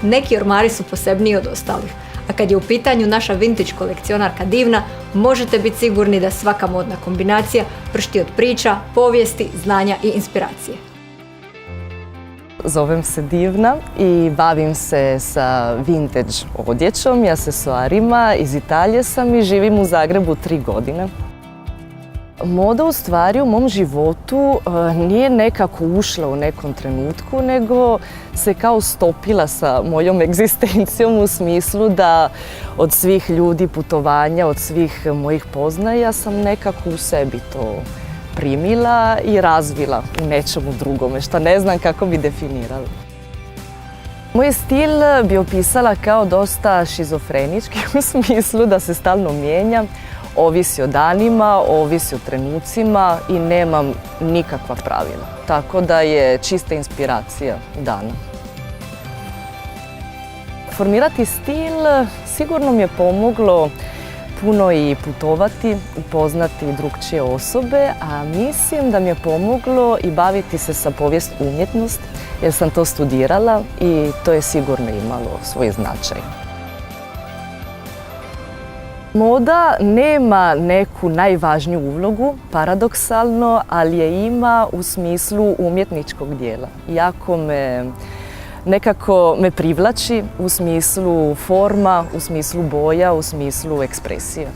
Neki ormari su posebniji od ostalih, a kad je u pitanju naša vintage kolekcionarka Divna, možete biti sigurni da svaka modna kombinacija pršti od priča, povijesti, znanja i inspiracije. Zovem se Divna i bavim se sa vintage odjećom i aksesuarima. Iz Italije sam i živim u Zagrebu 3 godine. Moda u stvari u mom životu nije nekako ušla u nekom trenutku, nego se kao stopila sa mojom egzistencijom u smislu da od svih ljudi, putovanja, od svih mojih poznaja sam nekako u sebi to primila i razvila u nečemu drugome, što ne znam kako bi definirala. Moj stil bi opisala kao dosta šizofrenički u smislu da se stalno mijenja, ovisi o danima, ovisi o trenucima i nemam nikakva pravila. Tako da je čista inspiracija dana. Formirati stil sigurno mi je pomoglo puno i putovati, upoznati drugčije osobe, a mislim da mi je pomoglo i baviti se sa povijest umjetnost, jer sam to studirala i to je sigurno imalo svoj značaj. Moda nema neku najvažniju ulogu, paradoksalno, ali je ima u smislu umjetničkog dijela. Nekako me privlači u smislu forma, u smislu boja, u smislu ekspresije.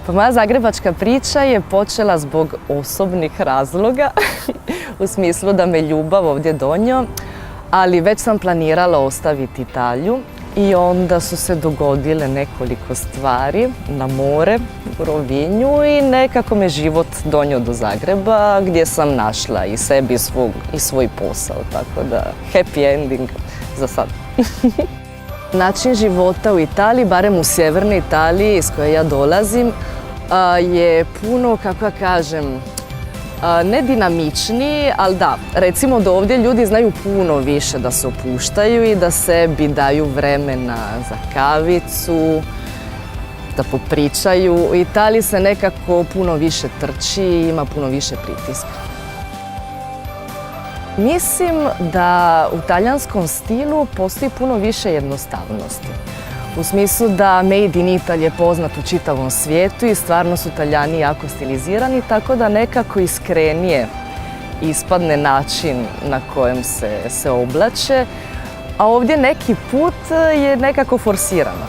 Pa moja zagrebačka priča je počela zbog osobnih razloga, u smislu da me ljubav ovdje donio, ali već sam planirala ostaviti Italiju. I onda su se dogodile nekoliko stvari na more u Rovinju i nekako me život donio do Zagreba gdje sam našla i sebi i svoj posao, tako da happy ending za sad. Način života u Italiji, barem u sjevernoj Italiji iz koje ja dolazim, je puno, kako ja kažem, ne dinamičniji, ali da, recimo da ovdje ljudi znaju puno više da se opuštaju i da sebi daju vremena za kavicu, da popričaju. U Italiji se nekako puno više trči i ima puno više pritiska. Mislim da u talijanskom stilu postoji puno više jednostavnosti. U smislu da Made in Italy je poznat u čitavom svijetu i stvarno su Talijani jako stilizirani, tako da nekako iskrenije ispadne način na kojem se oblače, a ovdje neki put je nekako forsirano.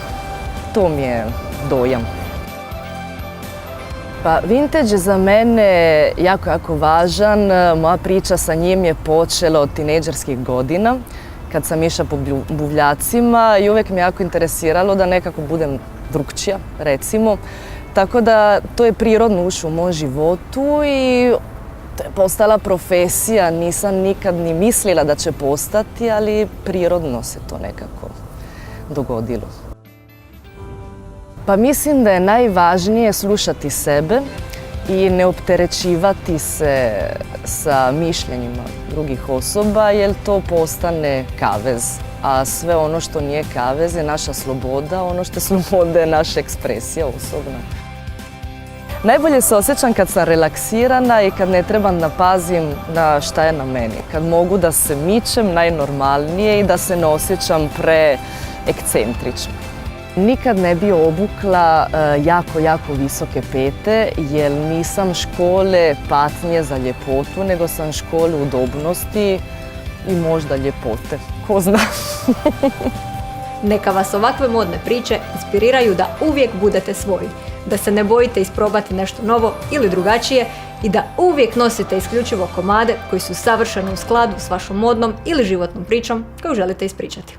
To mi je dojam. Pa vintage je za mene jako važan. Moja priča sa njim je počela od tinejdžerskih godina, kad sam išla po buvljacima i uvijek me jako interesiralo da nekako budem drukčija, recimo. Tako da to je prirodno ušlo u mom životu i to je postala profesija. Nisam nikad ni mislila da će postati, ali prirodno se to nekako dogodilo. Pa mislim da je najvažnije slušati sebe i ne opterećivati se sa mišljenjima drugih osoba, jer to postane kavez. A sve ono što nije kavez je naša sloboda, ono što je sloboda je naša ekspresija osobna. Najbolje se osjećam kad sam relaksirana i kad ne trebam da pazim na šta je na meni. Kad mogu da se mičem najnormalnije i da se ne osjećam preekcentrično. Nikad ne bi obukla jako visoke pete, jer nisam škole patnje za ljepotu, nego sam škole udobnosti i možda ljepote. Ko zna? Neka vas ovakve modne priče inspiriraju da uvijek budete svoji, da se ne bojite isprobati nešto novo ili drugačije i da uvijek nosite isključivo komade koji su savršeno u skladu s vašom modnom ili životnom pričom koju želite ispričati.